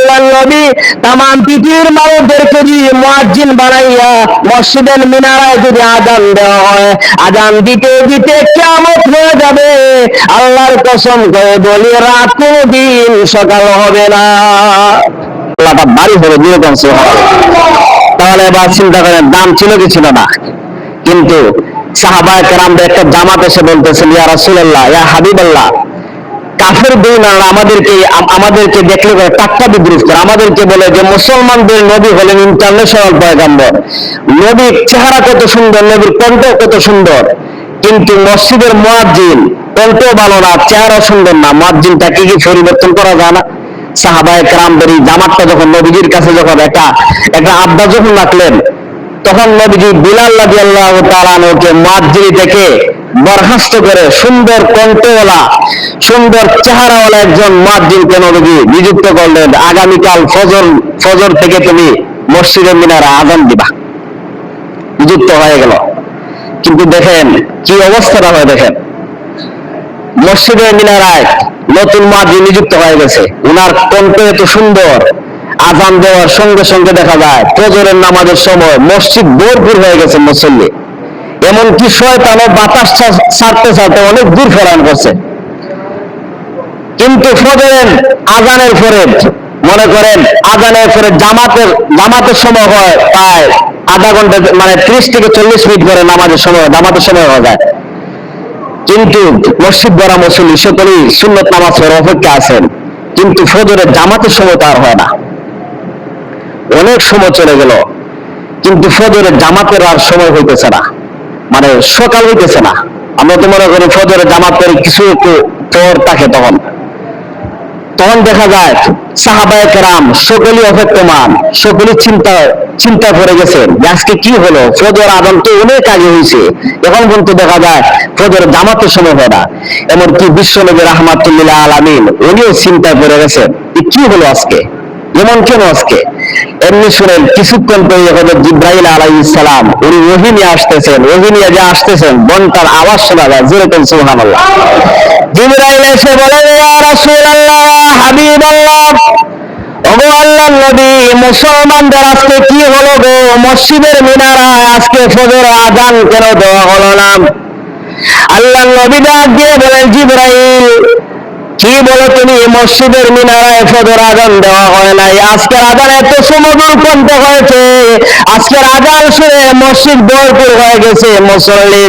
আল্লাহর নবী তামাম পৃথিবীর মানুষদেরকে যদি মুয়াজ্জিন বানাইয়া মসজিদের মিনারায় যদি আযান দেওয়া হয়, আযান দিতে দিতে কিয়ামত হয়ে যাবে। আল্লাহর কসম করে বলি রাত কোনদিন সকাল হবে না। আল্লাহটা বাড়ি হবে যেরকম তাহলে এবার চিন্তা করেন, দাম ছিল কি ছিল না? কিন্তু সাহাবায়ে কেরামদের একটা জামাত এসে বলতেছেন, ইয়া রাসূলুল্লাহ, ইয়া হাবিবাল্লাহ, কাফের বেঈমানরা আমাদেরকে দেখলে টাটকা বিদ্রুপ করে, আমাদেরকে বলে যে মুসলমানদের নবী হলেন ইন্টারন্যাশনাল পয়গম্বর, নবীর চেহারা কত সুন্দর, নবীর কণ্ঠ কত সুন্দর, কিন্তু মসজিদের মুয়াজ্জিন কণ্ঠ ভালো না, চেহারা সুন্দর না, মুয়াজ্জিনটাকে কি পরিবর্তন করা যায় না? সাহাবায়ে কেরামদের এই জামাতটা যখন নবীজির কাছে যখন একটা আবদার যখন রাখলেন, তখন নবীজি বিলাল রাদিয়াল্লাহু তাআলা আনহুকে মুয়াজ্জিন থেকে বরখাস্ত করে সুন্দর কণ্ঠওয়ালা, সুন্দর চেহারাওয়ালা একজন মুয়াজ্জিনকে নবীজি নিযুক্ত করলেন। আগামীকাল ফজর থেকে তুমি মসজিদের মিনারে আযান দিবা। নিযুক্ত হয়ে গেল। কিন্তু দেখেন কি অবস্থাটা হয়, দেখেন মসজিদের মিনারায় নতুন মুয়াজ্জিন নিযুক্ত হয়ে গেছে, উনার কণ্ঠ এত সুন্দর, আযান দেওয়ার সঙ্গে সঙ্গে দেখা যায় ফজরের নামাজের সময় মসজিদ ভরপুর হয়ে গেছে মুসল্লি। এমনকি শয়তানও বাতাস ছাড়তে ছাড়তে অনেক দূর ফেরান করছে। কিন্তু ফজরের আযানের পরে মনে করেন আযানের পরে জামাতের সময় হয় প্রায় আধা ঘন্টা, মানে 30 থেকে 40 মিনিট পরে জামাতের সময় হয়ে যায়। কিন্তু মসজিদ ভরা মুসল্লি সকলেই সুন্নত নামাজ পড়ার অপেক্ষা আছেন, কিন্তু ফজরের জামাতের সময় তার হয় না। অনেক সময় চলে গেল, কিন্তু ফজরের জামাতের আর সময় হইতেছে না, মানে সকাল হইতেছে না। আমরা তো মনে করি ফজরের জামাত করে কিছু একটু পর থাকে, তখন দেখা যায় সাহাবায়ে কেরাম সকলেই অপেক্ষমান, সকলেই চিন্তা করে গেছেন যে আজকে কি হলো, ফজর আযান তো অনেক আগে হয়েছে, এখন পর্যন্ত দেখা যায় ফজরের জামাতের সময় হয় না। এমনকি বিশ্বনবী রাহমাতুল লিল আলামিন উনিও চিন্তা করে গেছেন কি হলো আজকে, এমন কেন আজকে। এমনি শুনেন কিছুক্ষণ পরে হযরত জিবরাইল আলাইহিস সালাম উনি ওহী নিয়ে আসতেছেন, ঘন্টার আওয়াজ শোনা যায়, যেরকম সুবহানাল্লাহ। জিবরাইল এসে বলেন, ইয়া রাসূলুল্লাহ, ইয়া হাবিবাল্লাহ, ওগো আল্লাহর নবী, মুসলমানদের আজকে কি হলো গো, মসজিদের মিনারায় আজকে ফজর আযান কেন দেওয়া হলো না? আল্লাহর নবী ডাক দিয়ে বলেন, জিবরাইল, কি বলো তুমি, মসজিদের মিনারায় ফজর আযান দেওয়া হয় নাই। আজকের আযান এত সুমধুর কণ্ঠ হয়েছে, আজকের আযান শুনে মসজিদ ভরপুর হয়ে গেছে মুসল্লি,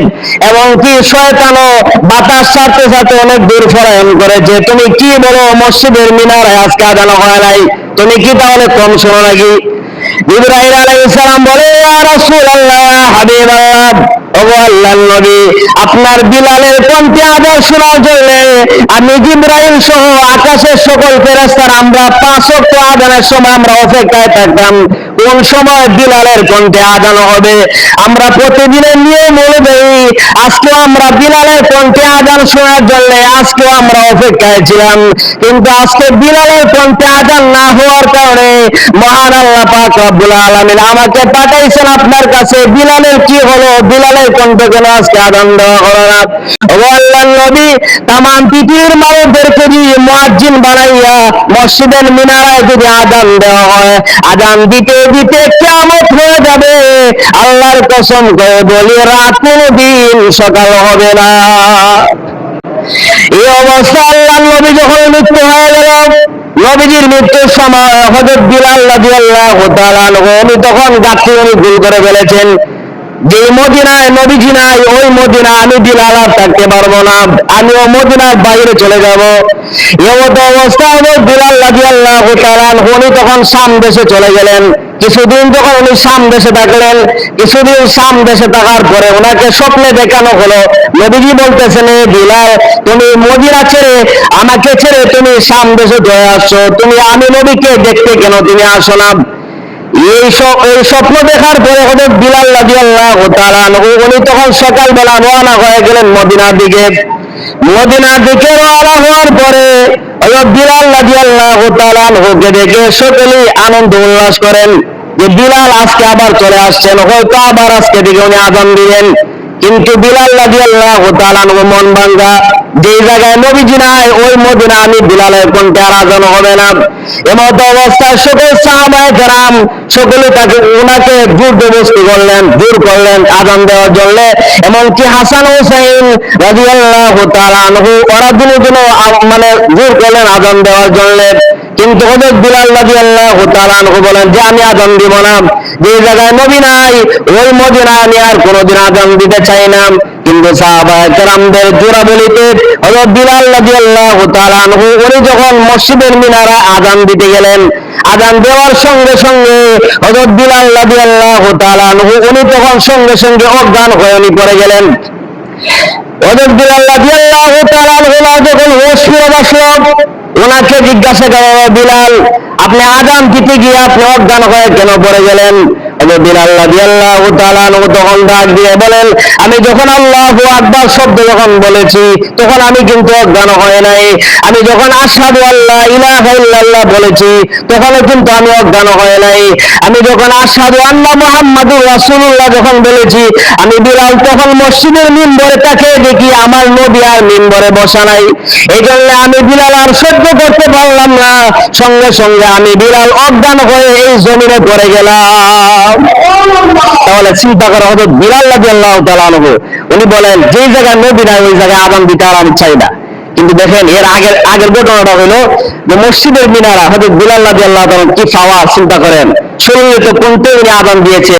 এমনকি শয়তানও বাতাস ছাড়তে ছাড়তে অনেক দূর পলায়ন করেছে। তুমি কি বলো, মসজিদের মিনারায় আজকে আযান হয় নাই, তুমি কি তাহলে কম শোনো নাকি? জিবরাইল আলাইহিস সালাম বলে, ইয়া রাসূলুল্লাহ, ইয়া হাবিবাল্লাহ, ওগো আল্লাহর নবী, আপনার বিলালের কণ্ঠে আযান শোনার জন্য আমি জিবরাইল সহ আকাশের সকল ফেরেশতারা আমরা 5 ওয়াক্ত আযানের সময় আমরা অপেক্ষায় থাকতাম, কোন সময় বিলালের কণ্ঠে আযান হবে। আমরা প্রতিদিনের নিয়ম অনুযায়ী আজকেও আমরা বিলালের কণ্ঠে আযান শোনার জন্য আজকেও আমরা অপেক্ষায় ছিলাম, কিন্তু আজকে বিলালের কণ্ঠে আযান না হওয়ার কারণে মহান আল্লাহ পাক রব্বুল আলামিন আমাকে পাঠাইছেন আপনার কাছে। বিলালের কি হলো, বিলালের কণ্ঠ কেন আজকে আযান দেওয়া হলো না? ও আল্লাহর নবী, তামাম পৃথিবীর মানুষদেরকে যদি মুয়াজ্জিন বানাইয়া মসজিদের মিনারায় যদি আযান দেওয়া হয়, আযান দিতে দিতে কিয়ামত হয়ে যাবে। আল্লাহর কসম করে বলি রাত কোনদিন সকাল হবে না। এই অবস্থা আল্লাহর নবী যখন মৃত্যু হয়ে গেল, নবীজির মৃত্যুর সময় হযরত বিলাল রাদিয়াল্লাহু তাআলা উনি তখন গাছটি উনি ভুল করে ফেলেছেন, যে মদিনায় নবীজি নাই, ওই মদিনা আমি বিলাল আর থাকতে পারবো না, আমিও মদিনার বাইরে চলে যাব। এমত অবস্থায় বিলাল রাদিয়াল্লাহু তাআলা উনি তখন শাম দেশে চলে গেলেন। কিছুদিন যখন উনি শাম দেশে থাকলেন, কিছুদিন শাম দেশে থাকার পরে ওনাকে স্বপ্নে দেখানো হলো, নবীজি বলতেছেন, বিলাল, তুমি মদিনা ছেড়ে আমাকে ছেড়ে তুমি শাম দেশে চলে আসছো, আমি নবীকে দেখতে কেন তুমি আসো না? এই স্বপ্ন দেখার পরে হযরত বিলাল রাদিয়াল্লাহু তাআলা উনি তখন সকালবেলা রওনা হয়ে গেলেন মদিনার দিকে। রওনা হওয়ার পরে হযরত বিলাল রাদিয়াল্লাহু তাআলা ওকে দেখে সকলেই আনন্দ উল্লাস করেন যে বিলাল আজকে আবার চলে আসছেন, হয়তো আবার আজকে দিকে উনি আযান দিবেন। কিন্তু বিলাল রাদিয়াল্লাহু তাআলা আনহু মন ভাঙ্গা, যেই জায়গায় নবীজি নাই ওই মদিনা আমি বিলালের কণ্ঠে আর আজান হবে না। এমত অবস্থায় সকল সাহাবায়ে কেরাম সকলে ওনাকে জবরদস্তি করলেন, জোর করলেন আজান দেওয়ার জন্য। এমনকি হাসান হুসাইন রাদিয়াল্লাহু তাআলা আনহু ওরা দুজন মানে জোর করলেন আজান দেওয়ার জন্য। কিন্তু হযরত বিলাল রাদিয়াল্লাহু তাআলা আনহু বলেন যে আমি আজান দিব না, যে জায়গায় নবী নাই ওই মদিনায় আমি আর কোনোদিন আজান দিতে চাই না। কিন্তু সাহাবায়ে কেরামদের জোরাবলিতে হযরত বিলাল রাদিয়াল্লাহু তাআলা আনহু উনি যখন মসজিদের মিনারে আজান দিতে গেলেন, আজান দেওয়ার সঙ্গে সঙ্গে হযরত বিলাল রাদিয়াল্লাহু তাআলা আনহু উনি তখন সঙ্গে সঙ্গে অজ্ঞান হয়ে উনি পড়ে গেলেন। হযরত বিলাল রাদিয়াল্লাহু তাআলা আনহু যখন হোশ ফিরে বসলো, ওনাকে জিজ্ঞাসা করা হলো, বিলাল আপনি আজান দিতে গিয়ে আপনি অজ্ঞান হয়ে কেন পড়ে গেলেন? বিলাল রাদিয়াল্লাহু তাআলা আনহু তখন ডাক দিয়ে বলেন, আমি যখন আল্লাহু আকবার শব্দ যখন বলেছি তখন আমি কিন্তু অজ্ঞান হয় নাই। আমি যখন আশহাদু আল্লা ইলাহা ইল্লাল্লাহ বলেছি তখনও কিন্তু আমি অজ্ঞান হয় নাই। আমি যখন আশহাদু আন্না মুহাম্মাদুর রাসূলুল্লাহ যখন বলেছি আমি বিলাল তখন মসজিদের মিম্বরে তাকে দেখি আমার নবী আর মিম্বরে বসা নাই। এই জন্য আমি বিলাল আর সহ্য করতে পারলাম না, সঙ্গে সঙ্গে আমি বিলাল অজ্ঞান হয়ে এই জমিনে পড়ে গেলাম। তাহলে চিন্তা করা হতো, বিলাল রাদিয়াল্লাহু তাআলা আনহু উনি বলেন যে জায়গায় নবী নাই ওই জায়গায় আজান দিতে আর আমি চাই না। কিন্তু দেখেন এর আগের ঘটনাটা হলো যে মসজিদের মিনারা হযরত বিলাল রাদিয়াল্লাহু তাআলা কি পাওয়ার চিন্তা করেন, শরীরে তো কোনতে উনি আজান দিয়েছে।